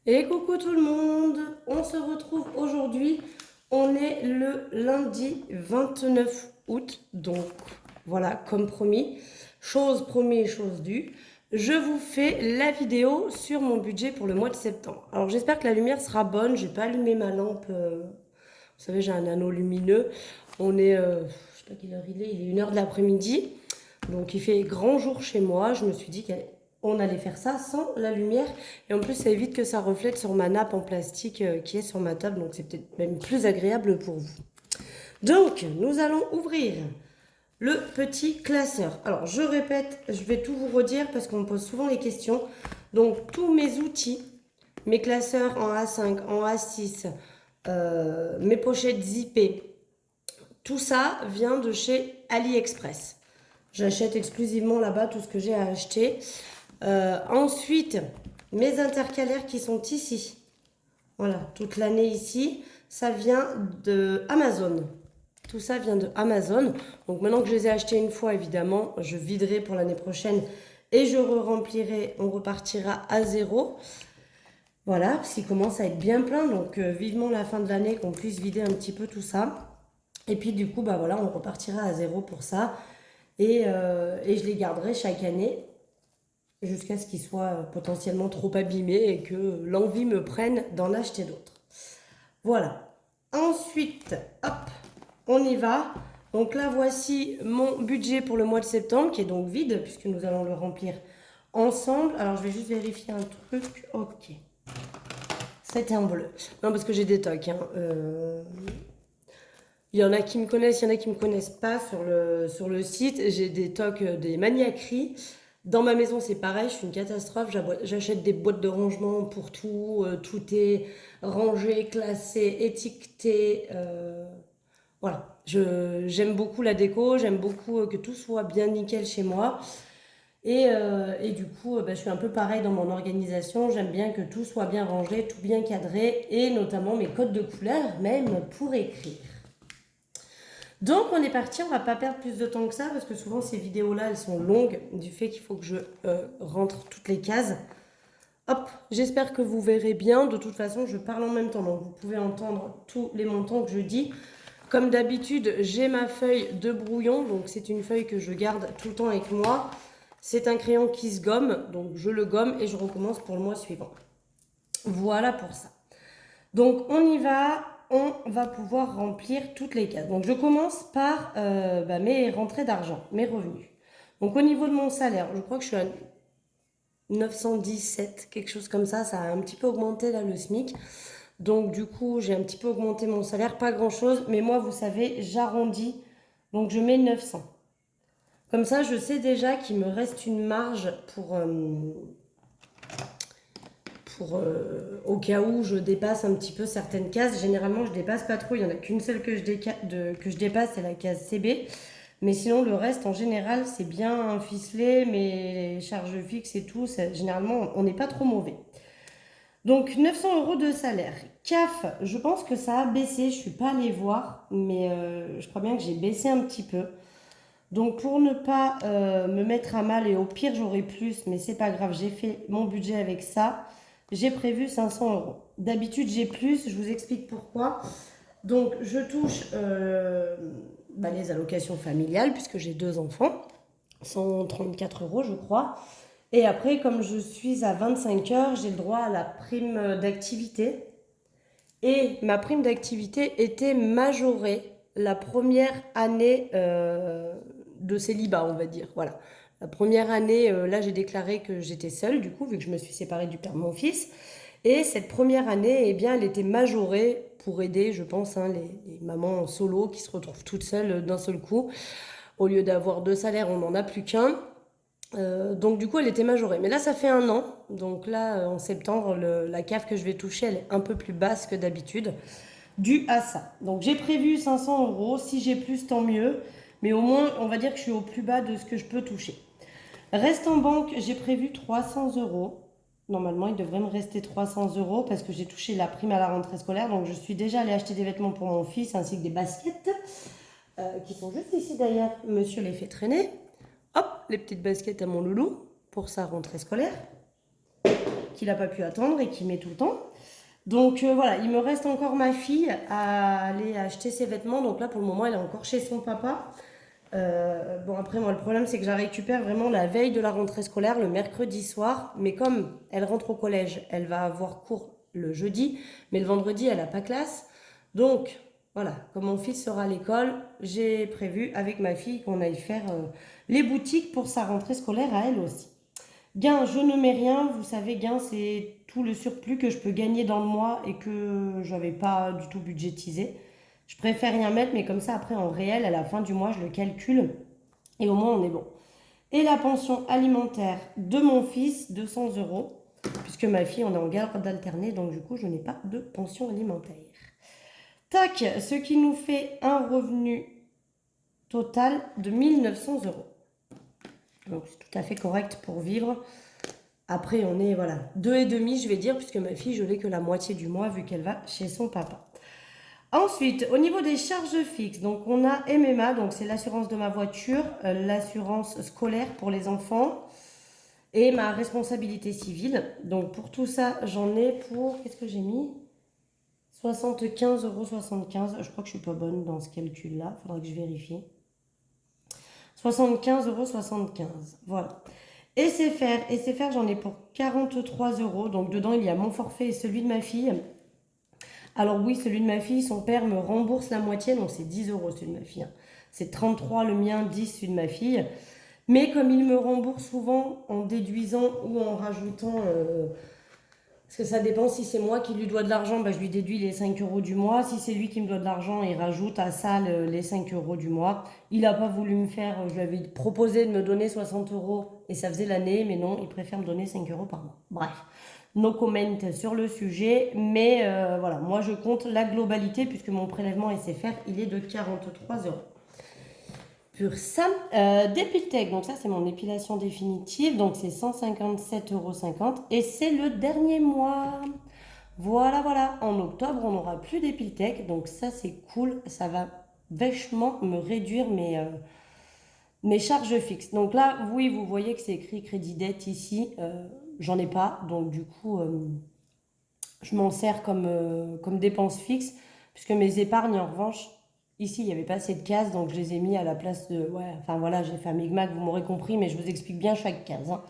Et coucou tout le monde, on se retrouve aujourd'hui, on est le lundi 29 août, donc voilà, comme promis, chose promise, chose due, je vous fais la vidéo sur mon budget pour le mois de septembre. Alors j'espère que la lumière sera bonne, j'ai pas allumé ma lampe, vous savez j'ai un anneau lumineux, on est, je sais pas quelle heure il est 1 heure de l'après-midi, donc il fait grand jour chez moi, je me suis dit qu'on allait faire ça sans la lumière. Et en plus, ça évite que ça reflète sur ma nappe en plastique qui est sur ma table. Donc c'est peut-être même plus agréable pour vous. Donc, nous allons ouvrir le petit classeur. Alors, je répète, je vais tout vous redire parce qu'on me pose souvent les questions. Donc, tous mes outils, mes classeurs en A5, en A6, mes pochettes zippées, tout ça vient de chez AliExpress. J'achète exclusivement là-bas tout ce que j'ai à acheter. Ensuite, mes intercalaires qui sont ici. Voilà, toute l'année ici. Ça vient de Amazon. Tout ça vient de Amazon. Donc maintenant que je les ai achetés une fois, évidemment, je viderai pour l'année prochaine et je remplirai. On repartira à zéro. Voilà, parce qu'il commence à être bien plein. Donc vivement la fin de l'année qu'on puisse vider un petit peu tout ça. Et puis du coup, bah voilà, on repartira à zéro pour ça. Et je les garderai chaque année jusqu'à ce qu'ils soient potentiellement trop abîmés et que l'envie me prenne d'en acheter d'autres. Voilà. Ensuite, hop, on y va. Donc là, voici mon budget pour le mois de septembre, qui est donc vide, puisque nous allons le remplir ensemble. Alors, je vais juste vérifier un truc. Ok. C'était en bleu. Non, parce que j'ai des tocs. Hein. Il y en a qui me connaissent, il y en a qui ne me connaissent pas sur le site. J'ai des tocs, des maniaqueries. Dans ma maison, c'est pareil, je suis une catastrophe. J'achète des boîtes de rangement pour tout. Tout est rangé, classé, étiqueté. Voilà. J'aime beaucoup la déco, j'aime beaucoup que tout soit bien nickel chez moi. Et du coup, bah, je suis un peu pareil dans mon organisation. J'aime bien que tout soit bien rangé, tout bien cadré, et notamment mes codes de couleurs, même pour écrire. Donc on est parti, on va pas perdre plus de temps que ça parce que souvent ces vidéos-là elles sont longues du fait qu'il faut que je rentre toutes les cases. Hop, j'espère que vous verrez bien. De toute façon, je parle en même temps, donc vous pouvez entendre tous les montants que je dis. Comme d'habitude, j'ai ma feuille de brouillon, donc c'est une feuille que je garde tout le temps avec moi. C'est un crayon qui se gomme, donc je le gomme et je recommence pour le mois suivant. Voilà pour ça. Donc on y va, on va pouvoir remplir toutes les cases. Donc je commence par mes rentrées d'argent, mes revenus. Donc au niveau de mon salaire, je crois que je suis à 917, quelque chose comme ça a un petit peu augmenté là le SMIC. Donc du coup j'ai un petit peu augmenté mon salaire, pas grand chose, mais moi vous savez j'arrondis, donc je mets 900. Comme ça je sais déjà qu'il me reste une marge pour au cas où je dépasse un petit peu certaines cases. Généralement, je dépasse pas trop. Il y en a qu'une seule que je dépasse, c'est la case CB. Mais sinon, le reste, en général, c'est bien ficelé, mais les charges fixes et tout, généralement, on n'est pas trop mauvais. Donc, 900 € de salaire. CAF, je pense que ça a baissé. Je suis pas allée voir, mais je crois bien que j'ai baissé un petit peu. Donc, pour ne pas me mettre à mal, et au pire, j'aurai plus, mais c'est pas grave, j'ai fait mon budget avec ça. J'ai prévu 500 €. D'habitude, j'ai plus, je vous explique pourquoi. Donc, je touche les allocations familiales, puisque j'ai 2 enfants, 134 € je crois. Et après, comme je suis à 25 heures, j'ai le droit à la prime d'activité. Et ma prime d'activité était majorée la première année de célibat, on va dire. Voilà. La première année, là, j'ai déclaré que j'étais seule, du coup, vu que je me suis séparée du père de mon fils. Et cette première année, eh bien, elle était majorée pour aider, je pense, hein, les mamans solo qui se retrouvent toutes seules d'un seul coup. Au lieu d'avoir 2 salaires, on n'en a plus qu'un. Donc du coup, elle était majorée. Mais là, ça fait 1 an. Donc là, en septembre, la CAF que je vais toucher, elle est un peu plus basse que d'habitude, dû à ça. Donc j'ai prévu 500 €. Si j'ai plus, tant mieux. Mais au moins, on va dire que je suis au plus bas de ce que je peux toucher. Reste en banque, j'ai prévu 300 €. Normalement, il devrait me rester 300 € parce que j'ai touché la prime à la rentrée scolaire. Donc je suis déjà allée acheter des vêtements pour mon fils ainsi que des baskets qui sont juste ici d'ailleurs. Monsieur les fait traîner. Hop, les petites baskets à mon loulou pour sa rentrée scolaire. qu'il n'a pas pu attendre et qu'il met tout le temps. Donc voilà, il me reste encore ma fille à aller acheter ses vêtements. Donc là, pour le moment, elle est encore chez son papa. Bon, après, moi, le problème, c'est que je la récupère vraiment la veille de la rentrée scolaire, le mercredi soir. Mais comme elle rentre au collège, elle va avoir cours le jeudi, mais le vendredi, elle n'a pas classe. Donc, voilà, comme mon fils sera à l'école, j'ai prévu avec ma fille qu'on aille faire les boutiques pour sa rentrée scolaire à elle aussi. Gain, je ne mets rien. Vous savez, gain, c'est tout le surplus que je peux gagner dans le mois et que je n'avais pas du tout budgétisé. Je préfère rien mettre, mais comme ça, après, en réel, à la fin du mois, je le calcule et au moins, on est bon. Et la pension alimentaire de mon fils, 200 euros, puisque ma fille, on est en garde alternée, donc du coup, je n'ai pas de pension alimentaire. Tac, ce qui nous fait un revenu total de 1900 euros. Donc, c'est tout à fait correct pour vivre. Après, on est, voilà, 2,5, je vais dire, puisque ma fille, je l'ai que la moitié du mois, vu qu'elle va chez son papa. Ensuite, au niveau des charges fixes, donc on a MMA, donc c'est l'assurance de ma voiture, l'assurance scolaire pour les enfants et ma responsabilité civile. Donc pour tout ça, j'en ai pour, qu'est-ce que j'ai mis 75,75 €. Je crois que je suis pas bonne dans ce calcul-là, il faudra que je vérifie. 75,75 €, voilà. Et c'est faire, j'en ai pour 43 €. Donc dedans, il y a mon forfait et celui de ma fille. Alors oui, celui de ma fille, son père me rembourse la moitié, donc c'est 10 € celui de ma fille. C'est 33 le mien, 10 celui de ma fille. Mais comme il me rembourse souvent en déduisant ou en rajoutant, parce que ça dépend si c'est moi qui lui dois de l'argent, bah, je lui déduis les 5 € du mois. Si c'est lui qui me doit de l'argent, il rajoute à ça les 5 € du mois. Il n'a pas voulu me faire, je lui avais proposé de me donner 60 € et ça faisait l'année, mais non, il préfère me donner 5 € par mois. Bref. No comment sur le sujet, mais voilà, moi je compte la globalité puisque mon prélèvement SFR il est de 43 €. Pour ça, Dépiltec, donc ça c'est mon épilation définitive, donc c'est 157,50 € et c'est le dernier mois. Voilà, voilà, en octobre on n'aura plus d'Epiltech, donc ça c'est cool, ça va vachement me réduire mes charges fixes. Donc là, oui, vous voyez que c'est écrit crédit dette ici. J'en ai pas, donc du coup, je m'en sers comme dépense fixe, puisque mes épargnes, en revanche, ici, il n'y avait pas assez de cases, donc je les ai mis à la place de... Ouais, enfin voilà, j'ai fait un micmac, vous m'aurez compris, mais je vous explique bien chaque case, hein.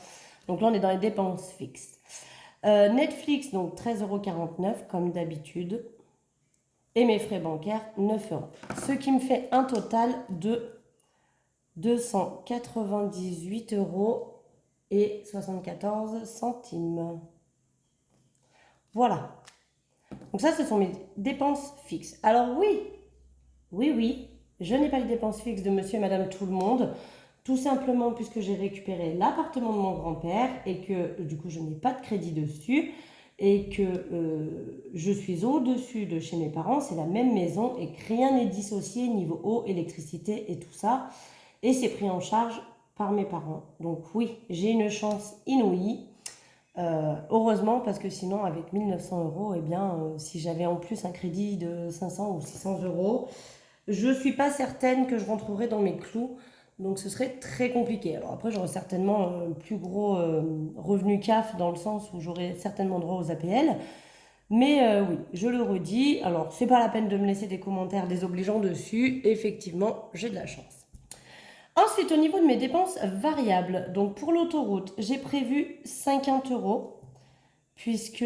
Donc là, on est dans les dépenses fixes. Netflix, donc 13,49 € comme d'habitude. Et mes frais bancaires, 9 €. Ce qui me fait un total de 298,74 €. Voilà. Donc ça, ce sont mes dépenses fixes. Alors oui, je n'ai pas les dépenses fixes de monsieur et madame tout le monde. Tout simplement puisque j'ai récupéré l'appartement de mon grand-père et que du coup, je n'ai pas de crédit dessus. Et que je suis au-dessus de chez mes parents, c'est la même maison et que rien n'est dissocié niveau eau, électricité et tout ça. Et c'est pris en charge par mes parents. Donc oui, j'ai une chance inouïe. Heureusement, parce que sinon, avec 1900 €, eh bien, si j'avais en plus un crédit de 500 ou 600 €, je ne suis pas certaine que je rentrerai dans mes clous. Donc ce serait très compliqué. Alors après, j'aurais certainement un plus gros revenu CAF dans le sens où j'aurais certainement droit aux APL. Mais oui, je le redis. Alors, c'est pas la peine de me laisser des commentaires désobligeants dessus. Effectivement, j'ai de la chance. Ensuite, au niveau de mes dépenses variables, donc pour l'autoroute, j'ai prévu 50 €. Puisque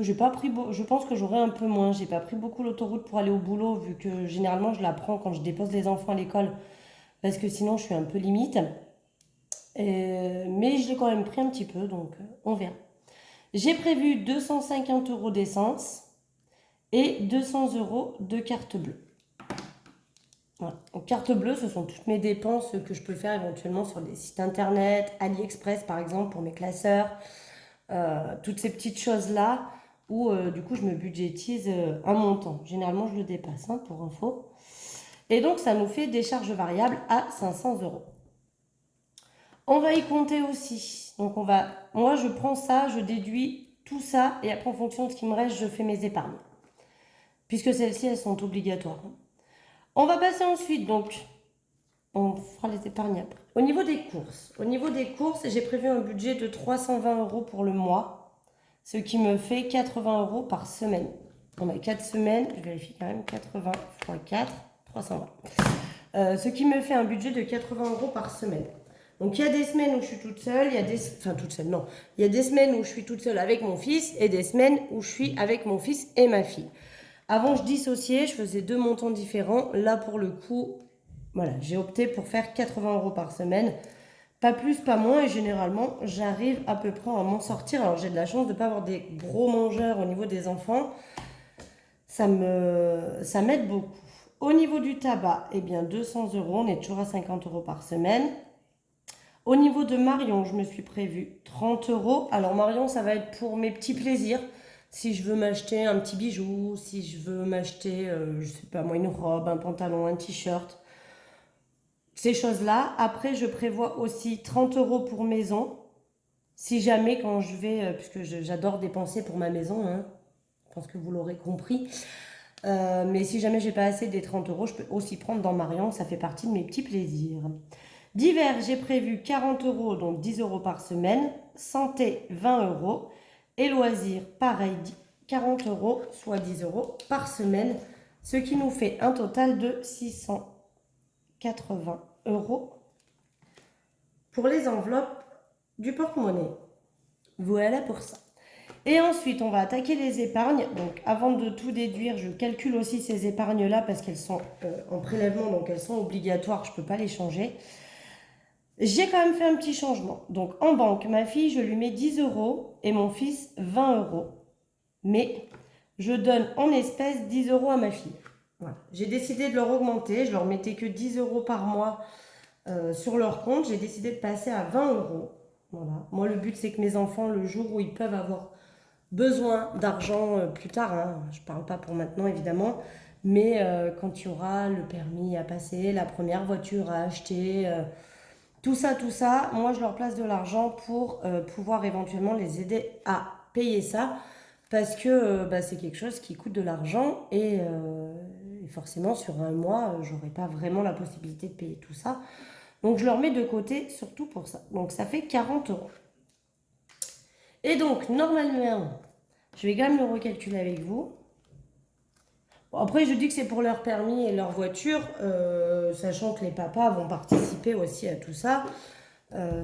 j'ai pas pris, je pense que j'aurai un peu moins. J'ai pas pris beaucoup l'autoroute pour aller au boulot, vu que généralement je la prends quand je dépose les enfants à l'école, parce que sinon je suis un peu limite. Mais je l'ai quand même pris un petit peu, donc on verra. J'ai prévu 250 € d'essence et 200 € de carte bleue. Voilà. Donc, carte bleue, ce sont toutes mes dépenses que je peux faire éventuellement sur des sites internet, AliExpress par exemple pour mes classeurs. Toutes ces petites choses-là où du coup je me budgétise un montant. Généralement je le dépasse, hein, pour info. Et donc ça nous fait des charges variables à 500 €. On va y compter aussi. Donc moi je prends ça, je déduis tout ça et après en fonction de ce qui me reste, je fais mes épargnes. Puisque celles-ci, elles sont obligatoires. On va passer ensuite, donc on fera les épargnes après. Au niveau des courses, j'ai prévu un budget de 320 € pour le mois, ce qui me fait 80 € par semaine. On a 4 semaines, je vérifie quand même, 80 x 4, 320. Ce qui me fait un budget de 80 € par semaine. Donc il y a des semaines où je suis toute seule, il y a des semaines où je suis toute seule avec mon fils et des semaines où je suis avec mon fils et ma fille. Avant, je dissociais, je faisais 2 montants différents. Là, pour le coup, voilà, j'ai opté pour faire 80 € par semaine. Pas plus, pas moins. Et généralement, j'arrive à peu près à m'en sortir. Alors, j'ai de la chance de ne pas avoir des gros mangeurs au niveau des enfants. Ça m'aide beaucoup. Au niveau du tabac, eh bien, 200 €. On est toujours à 50 € par semaine. Au niveau de Marion, je me suis prévu 30 €. Alors, Marion, ça va être pour mes petits plaisirs. Si je veux m'acheter un petit bijou, si je veux m'acheter, je sais pas moi, une robe, un pantalon, un t-shirt, ces choses-là. Après, je prévois aussi 30 € pour maison. Si jamais, quand je vais, puisque j'adore dépenser pour ma maison, hein, je pense que vous l'aurez compris. Mais si jamais j'ai pas assez des 30 €, je peux aussi prendre dans Marion, ça fait partie de mes petits plaisirs. Divers, j'ai prévu 40 €, donc 10 € par semaine. Santé, 20 €. Et loisirs, pareil, 40 €, soit 10 € par semaine, ce qui nous fait un total de 680 € pour les enveloppes du porte-monnaie. Voilà pour ça. Et ensuite, on va attaquer les épargnes. Donc, avant de tout déduire, je calcule aussi ces épargnes-là parce qu'elles sont en prélèvement, donc elles sont obligatoires, je ne peux pas les changer. J'ai quand même fait un petit changement. Donc, en banque, ma fille, je lui mets 10 € et mon fils, 20 €. Mais je donne en espèces 10 € à ma fille. Voilà. J'ai décidé de leur augmenter. Je leur mettais que 10 € par mois sur leur compte. J'ai décidé de passer à 20 €. Voilà. Moi, le but, c'est que mes enfants, le jour où ils peuvent avoir besoin d'argent plus tard, hein, je ne parle pas pour maintenant évidemment, mais quand il y aura le permis à passer, la première voiture à acheter, tout ça, moi je leur place de l'argent pour pouvoir éventuellement les aider à payer ça, parce que c'est quelque chose qui coûte de l'argent et forcément sur un mois, j'aurai pas vraiment la possibilité de payer tout ça. Donc je leur mets de côté surtout pour ça. Donc ça fait 40 €. Et donc normalement, je vais quand même le recalculer avec vous. Bon, après, je dis que c'est pour leur permis et leur voiture, sachant que les papas vont participer aussi à tout ça.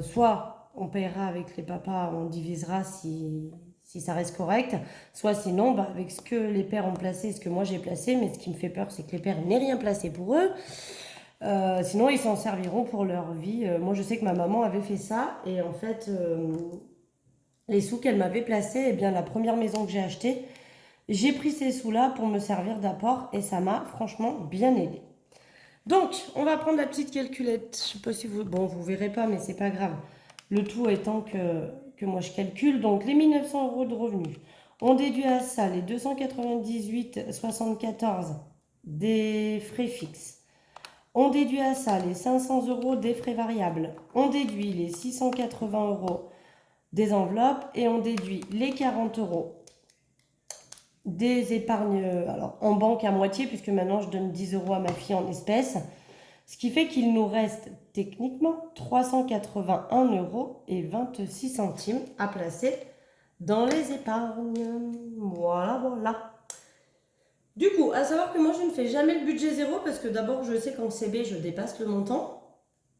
Soit on paiera avec les papas, on divisera si ça reste correct, soit sinon, avec ce que les pères ont placé, ce que moi j'ai placé, mais ce qui me fait peur, c'est que les pères n'aient rien placé pour eux. Sinon, ils s'en serviront pour leur vie. Moi, je sais que ma maman avait fait ça, et en fait, les sous qu'elle m'avait placés, eh bien, la première maison que j'ai achetée, j'ai pris ces sous-là pour me servir d'apport, et ça m'a franchement bien aidé. Donc, on va prendre la petite calculette. Je ne sais pas si vous... Bon, vous verrez pas, mais c'est pas grave. Le tout étant que moi, je calcule. Donc, les 1 900 € de revenus. On déduit à ça les 298,74 des frais fixes. On déduit à ça les 500 € des frais variables. On déduit les 680 € des enveloppes. Et on déduit les 40 € des épargnes, alors en banque à moitié, puisque maintenant je donne 10 € à ma fille en espèces, ce qui fait qu'il nous reste techniquement 381,26 € à placer dans les épargnes. Voilà. Du coup, à savoir que moi je ne fais jamais le budget zéro, parce que d'abord je sais qu'en CB je dépasse le montant.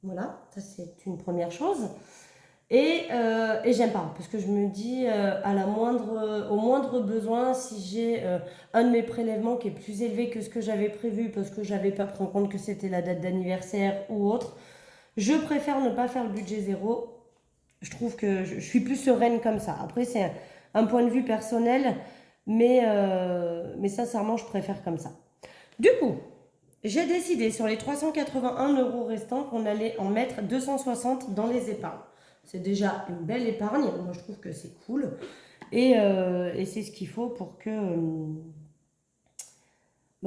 Voilà, ça c'est une première chose. Et j'aime pas, parce que je me dis, au moindre besoin, si j'ai un de mes prélèvements qui est plus élevé que ce que j'avais prévu, parce que j'avais pas pris en compte que c'était la date d'anniversaire ou autre, je préfère ne pas faire le budget zéro. Je trouve que je suis plus sereine comme ça. Après, c'est un point de vue personnel, mais sincèrement, je préfère comme ça. Du coup, j'ai décidé sur les 381 € restants qu'on allait en mettre 260 dans les épargnes. C'est déjà une belle épargne, moi je trouve que c'est cool. Et c'est ce qu'il faut pour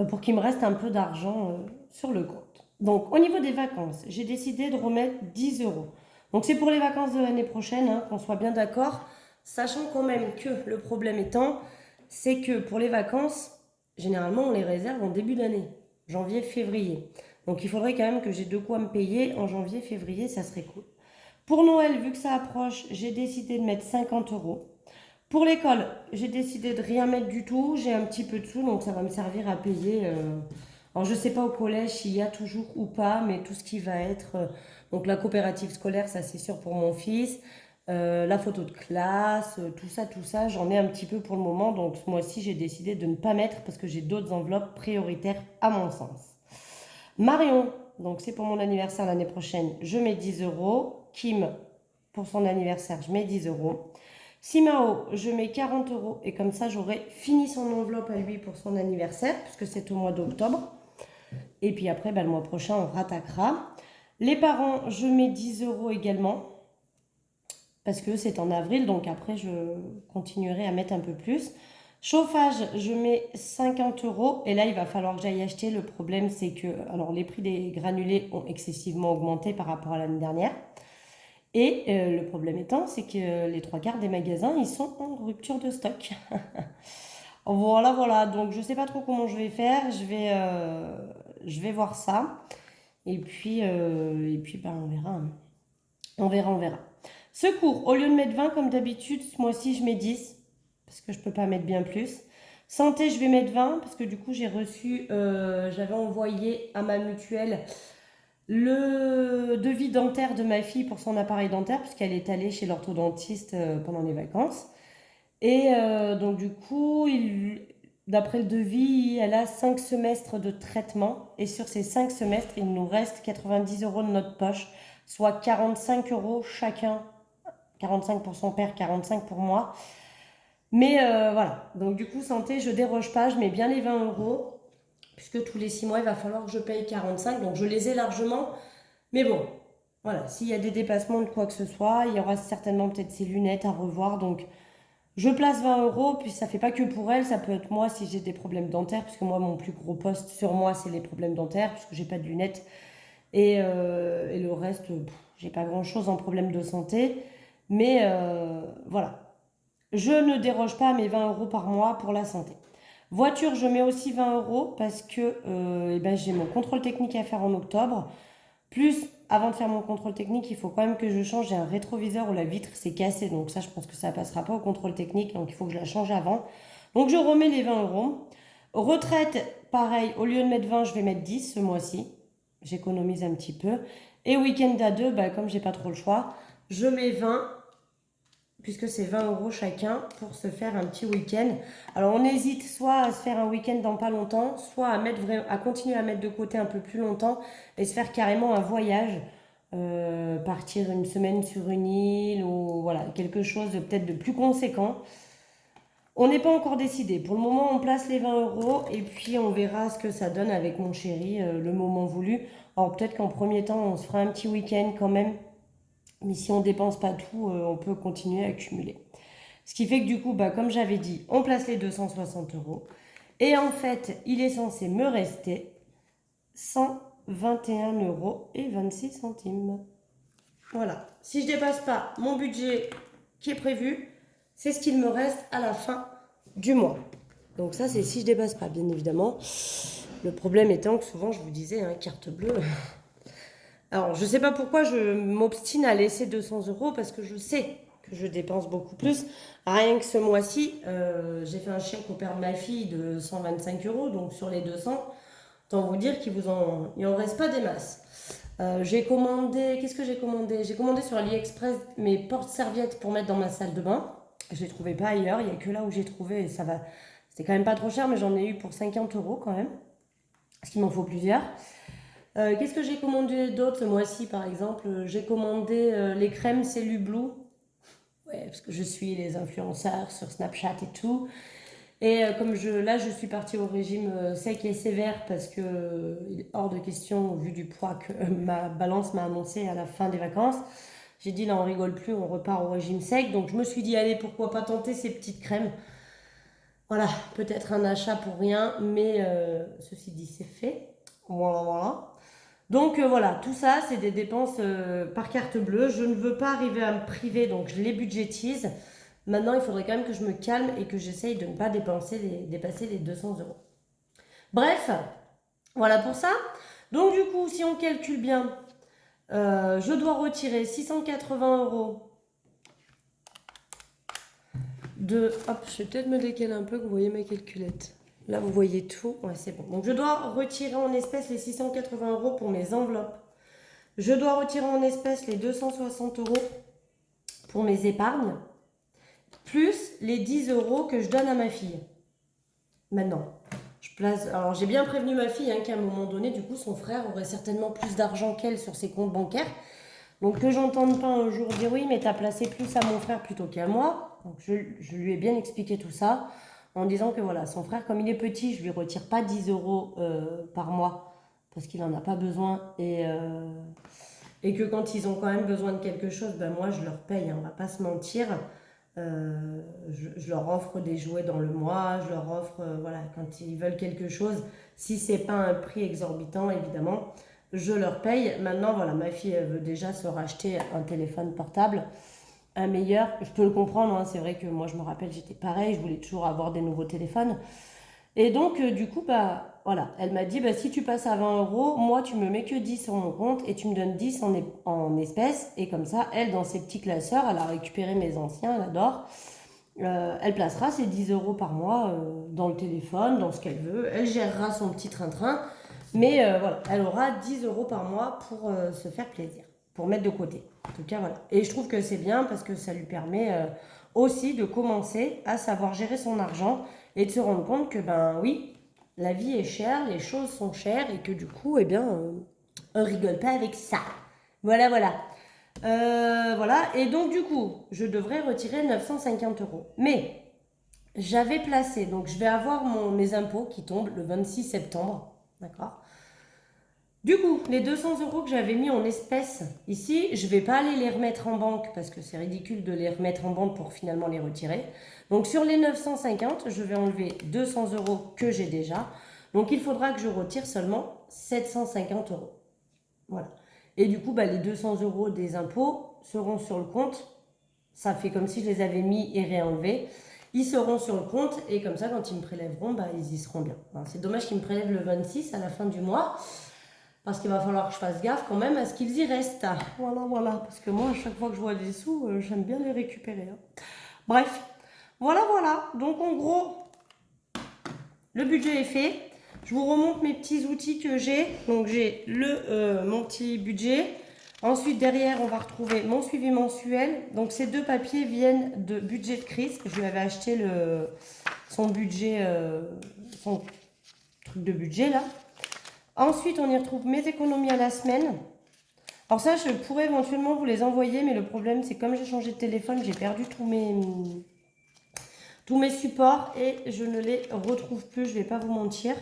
pour qu'il me reste un peu d'argent sur le compte. Donc au niveau des vacances, j'ai décidé de remettre 10 €. Donc c'est pour les vacances de l'année prochaine, hein, qu'on soit bien d'accord. Sachant quand même que le problème étant, c'est que pour les vacances, généralement on les réserve en début d'année, janvier, février. Donc il faudrait quand même que j'ai de quoi me payer en janvier, février, ça serait cool. Pour Noël, vu que ça approche, j'ai décidé de mettre 50 euros. Pour l'école, j'ai décidé de rien mettre du tout. J'ai un petit peu de sous, donc ça va me servir à payer. Alors je sais pas au collège s'il y a toujours ou pas, mais tout ce qui va être... donc la coopérative scolaire, ça c'est sûr pour mon fils. La photo de classe, tout ça, j'en ai un petit peu pour le moment. Donc moi aussi, j'ai décidé de ne pas mettre parce que j'ai d'autres enveloppes prioritaires à mon sens. Marion, donc c'est pour mon anniversaire l'année prochaine, je mets 10 euros. Kim, pour son anniversaire, je mets 10 euros. Simao, je mets 40 euros et comme ça j'aurai fini son enveloppe à lui pour son anniversaire, puisque c'est au mois d'octobre. Et puis après, le mois prochain, on rattaquera. Les parents, je mets 10 euros également, parce que c'est en avril, donc après je continuerai à mettre un peu plus. Chauffage, je mets 50 euros et là il va falloir que j'aille acheter. Le problème c'est que alors, les prix des granulés ont excessivement augmenté par rapport à l'année dernière. Et le problème étant, c'est que les 3 quarts des magasins, ils sont en rupture de stock. Voilà. Donc je ne sais pas trop comment je vais faire. Je vais voir ça. Et puis on verra. On verra. Secours, au lieu de mettre 20 comme d'habitude, ce mois-ci, je mets 10. Parce que je ne peux pas mettre bien plus. Santé, je vais mettre 20. Parce que du coup, j'avais envoyé à ma mutuelle le devis dentaire de ma fille pour son appareil dentaire, puisqu'elle est allée chez l'orthodontiste pendant les vacances. Et donc du coup, d'après le devis, elle a 5 semestres de traitement. Et sur ces 5 semestres, il nous reste 90 euros de notre poche, soit 45 euros chacun. 45 pour son père, 45 pour moi. Mais voilà, donc du coup, santé, je déroge pas, je mets bien les 20 euros puisque tous les 6 mois, il va falloir que je paye 45. Donc je les ai largement. Mais bon, voilà, s'il y a des dépassements de quoi que ce soit, il y aura certainement peut-être ces lunettes à revoir. Donc je place 20 euros, puis ça fait pas que pour elle, ça peut être moi si j'ai des problèmes dentaires, puisque moi, mon plus gros poste sur moi, c'est les problèmes dentaires, puisque j'ai pas de lunettes. Et le reste, j'ai pas grand-chose en problème de santé. Mais voilà, je ne déroge pas à mes 20 euros par mois pour la santé. Voiture, je mets aussi 20 euros parce que j'ai mon contrôle technique à faire en octobre. Plus, avant de faire mon contrôle technique, il faut quand même que je change. J'ai un rétroviseur où la vitre s'est cassée. Donc ça, je pense que ça ne passera pas au contrôle technique. Donc il faut que je la change avant. Donc je remets les 20 euros. Retraite, pareil, au lieu de mettre 20, je vais mettre 10 ce mois-ci. J'économise un petit peu. Et week-end à deux, comme j'ai pas trop le choix, je mets 20 puisque c'est 20 euros chacun pour se faire un petit week-end. Alors on hésite soit à se faire un week-end dans pas longtemps, soit à continuer à mettre de côté un peu plus longtemps et se faire carrément un voyage, partir une semaine sur une île ou voilà, quelque chose de peut-être de plus conséquent. On n'est pas encore décidé. Pour le moment, on place les 20 euros et puis on verra ce que ça donne avec mon chéri le moment voulu. Alors peut-être qu'en premier temps, on se fera un petit week-end quand même. Mais si on ne dépense pas tout, on peut continuer à accumuler. Ce qui fait que du coup, comme j'avais dit, on place les 260 euros. Et en fait, il est censé me rester 121 euros et 26 centimes. Voilà. Si je ne dépasse pas mon budget qui est prévu, c'est ce qu'il me reste à la fin du mois. Donc ça, c'est si je ne dépasse pas, bien évidemment. Le problème étant que souvent, je vous disais, carte bleue... Alors, je ne sais pas pourquoi je m'obstine à laisser 200 euros parce que je sais que je dépense beaucoup plus. Rien que ce mois-ci, j'ai fait un chèque au père de ma fille de 125 euros. Donc, sur les 200, autant vous dire qu'il en reste pas des masses. J'ai commandé... Qu'est-ce que j'ai commandé? J'ai commandé sur AliExpress mes porte-serviettes pour mettre dans ma salle de bain. Je ne les trouvais pas ailleurs. Il n'y a que là où j'ai trouvé et ça va... C'était quand même pas trop cher, mais j'en ai eu pour 50 euros quand même. Parce qu'il m'en faut plusieurs. Qu'est-ce que j'ai commandé d'autre ce mois-ci par exemple? J'ai commandé les crèmes Cellublue. Ouais, parce que je suis les influenceurs sur Snapchat et tout. Et comme je suis partie au régime sec et sévère parce que il est hors de question, au vu du poids que ma balance m'a annoncé à la fin des vacances. J'ai dit là on rigole plus, on repart au régime sec. Donc je me suis dit allez pourquoi pas tenter ces petites crèmes. Voilà, peut-être un achat pour rien, mais ceci dit c'est fait. Voilà. Donc voilà, tout ça, c'est des dépenses par carte bleue. Je ne veux pas arriver à me priver, donc je les budgétise. Maintenant, il faudrait quand même que je me calme et que j'essaye de ne pas dépasser les 200 euros. Bref, voilà pour ça. Donc du coup, si on calcule bien, je dois retirer 680 € de... Hop, je vais peut-être me décaler un peu que vous voyez ma calculette. Là, vous voyez tout. Ouais, c'est bon. Donc je dois retirer en espèces les 680 € pour mes enveloppes. Je dois retirer en espèces les 260 € pour mes épargnes, plus les 10 € que je donne à ma fille. Maintenant, je place. Alors, j'ai bien prévenu ma fille qu'à un moment donné, du coup, son frère aurait certainement plus d'argent qu'elle sur ses comptes bancaires. Donc, que j'entende pas un jour dire oui, mais tu as placé plus à mon frère plutôt qu'à moi. Donc, je lui ai bien expliqué tout ça en disant que voilà, son frère, comme il est petit, je lui retire pas 10 € par mois parce qu'il n'en a pas besoin et que quand ils ont quand même besoin de quelque chose, ben moi, je leur paye, on va pas se mentir. Je leur offre des jouets dans le mois, je leur offre, voilà, quand ils veulent quelque chose, si c'est pas un prix exorbitant, évidemment, je leur paye. Maintenant, voilà, ma fille, elle veut déjà se racheter un téléphone portable, un meilleur. Je peux le comprendre, c'est vrai que moi, je me rappelle, j'étais pareil, je voulais toujours avoir des nouveaux téléphones. Et donc, du coup, bah, voilà, elle m'a dit, bah, si tu passes à 20 €, moi, tu me mets que 10 sur mon compte et tu me donnes 10 en espèces. Et comme ça, elle, dans ses petits classeurs, elle a récupéré mes anciens, elle adore. Elle placera ses 10 € par mois dans le téléphone, dans ce qu'elle veut. Elle gérera son petit train-train. Mais voilà, elle aura 10 € par mois pour se faire plaisir, pour mettre de côté. En tout cas, voilà. Et je trouve que c'est bien parce que ça lui permet aussi de commencer à savoir gérer son argent et de se rendre compte que, ben oui, la vie est chère, les choses sont chères et que du coup, eh bien, on rigole pas avec ça. Voilà, voilà. Voilà, et donc du coup, je devrais retirer 950 €. Mais j'avais placé, donc je vais avoir mes impôts qui tombent le 26 septembre, d'accord? Du coup, les 200 € que j'avais mis en espèces ici, je ne vais pas aller les remettre en banque parce que c'est ridicule de les remettre en banque pour finalement les retirer. Donc sur les 950, je vais enlever 200 € que j'ai déjà. Donc il faudra que je retire seulement 750 €. Voilà. Et du coup, bah, les 200 € des impôts seront sur le compte. Ça fait comme si je les avais mis et réenlevés. Ils seront sur le compte et comme ça, quand ils me prélèveront, bah, ils y seront bien. C'est dommage qu'ils me prélèvent le 26 à la fin du mois. Parce qu'il va falloir que je fasse gaffe quand même à ce qu'ils y restent. Voilà, voilà. Parce que moi, à chaque fois que je vois des sous, j'aime bien les récupérer. Bref, voilà, voilà. Donc en gros, le budget est fait. Je vous remonte mes petits outils que j'ai. Donc j'ai mon petit budget. Ensuite, derrière, on va retrouver mon suivi mensuel. Donc ces deux papiers viennent de budget de Chris. Je lui avais acheté son budget, son truc de budget là. Ensuite, on y retrouve mes économies à la semaine. Alors ça, je pourrais éventuellement vous les envoyer, mais le problème, c'est comme j'ai changé de téléphone, j'ai perdu tous mes supports et je ne les retrouve plus, je ne vais pas vous mentir.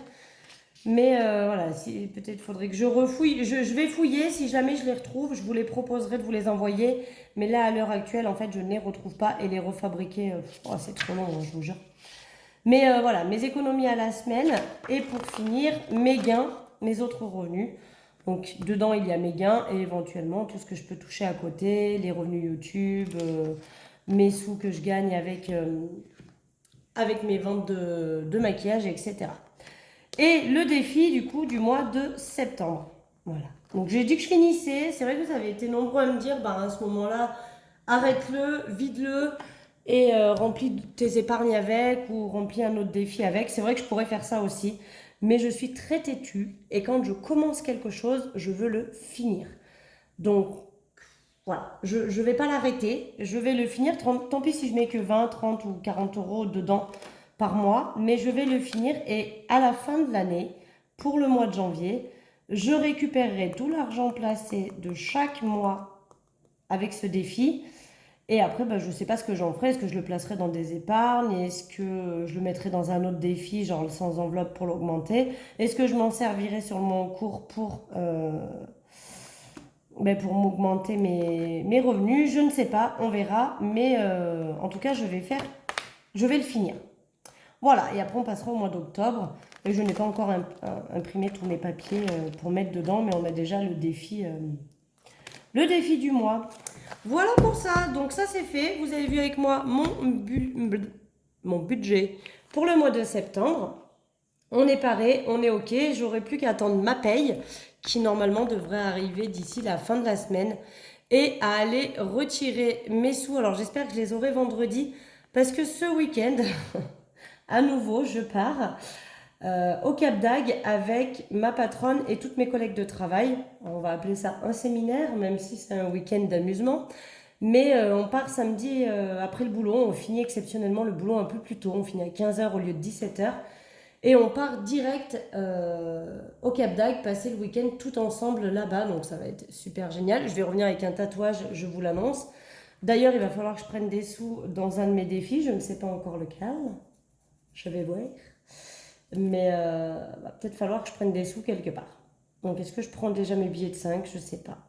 Mais voilà, peut-être faudrait que je refouille. Je vais fouiller, si jamais je les retrouve, je vous les proposerai de vous les envoyer. Mais là, à l'heure actuelle, en fait, je ne les retrouve pas et les refabriquer, c'est trop long, je vous jure. Mais voilà, mes économies à la semaine et pour finir, mes gains, mes autres revenus. Donc dedans, il y a mes gains et éventuellement tout ce que je peux toucher à côté, les revenus YouTube, mes sous que je gagne avec mes ventes de maquillage, etc. Et le défi du coup du mois de septembre. Voilà. Donc j'ai dit que je finissais. C'est vrai que vous avez été nombreux à me dire, bah, à ce moment-là, arrête-le, vide-le et remplis tes épargnes avec ou remplis un autre défi avec. C'est vrai que je pourrais faire ça aussi. Mais je suis très têtue et quand je commence quelque chose, je veux le finir. Donc voilà, je ne vais pas l'arrêter, je vais le finir. Tant pis si je mets que 20, 30 ou 40 € dedans par mois, mais je vais le finir et à la fin de l'année, pour le mois de janvier, je récupérerai tout l'argent placé de chaque mois avec ce défi. Et après, bah, je ne sais pas ce que j'en ferai. Est-ce que je le placerai dans des épargnes? Est-ce que je le mettrai dans un autre défi, genre sans enveloppe pour l'augmenter? Est-ce que je m'en servirai sur mon cours pour m'augmenter mes revenus? Je ne sais pas, on verra. Mais en tout cas, je vais le finir. Voilà, et après on passera au mois d'octobre. Et je n'ai pas encore imprimé tous mes papiers pour mettre dedans, mais on a déjà le défi du mois. Voilà pour ça, donc ça c'est fait. Vous avez vu avec moi mon budget pour le mois de septembre. On est paré, on est ok. J'aurai plus qu'à attendre ma paye, qui normalement devrait arriver d'ici la fin de la semaine, et à aller retirer mes sous. Alors j'espère que je les aurai vendredi, parce que ce week-end, à nouveau, je pars au Cap d'Agde avec ma patronne et toutes mes collègues de travail. On va appeler ça un séminaire, même si c'est un week-end d'amusement. Mais on part samedi après le boulot. On finit exceptionnellement le boulot un peu plus tôt. On finit à 15h au lieu de 17h. Et on part direct au Cap d'Agde, passer le week-end tout ensemble là-bas. Donc ça va être super génial. Je vais revenir avec un tatouage, je vous l'annonce. D'ailleurs, il va falloir que je prenne des sous dans un de mes défis. Je ne sais pas encore lequel. Je vais voir. Mais va peut-être falloir que je prenne des sous quelque part. Donc est-ce que je prends déjà mes billets de 5? Je sais pas.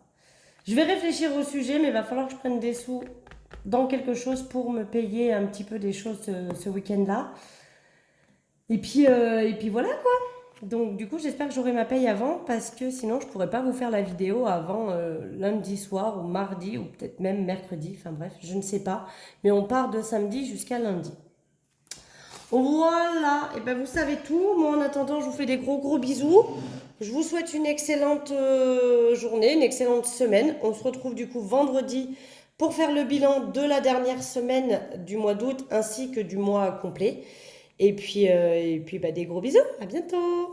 Je vais réfléchir au sujet, mais il va falloir que je prenne des sous dans quelque chose pour me payer un petit peu des choses ce week-end-là. Et puis voilà quoi. Donc du coup j'espère que j'aurai ma paye avant parce que sinon je pourrais pas vous faire la vidéo avant lundi soir ou mardi ou peut-être même mercredi. Enfin bref, je ne sais pas. Mais on part de samedi jusqu'à lundi. Voilà, et ben vous savez tout. Moi en attendant, je vous fais des gros bisous. Je vous souhaite une excellente journée, une excellente semaine. On se retrouve du coup vendredi pour faire le bilan de la dernière semaine du mois d'août ainsi que du mois complet. Et puis bah, des gros bisous, à bientôt.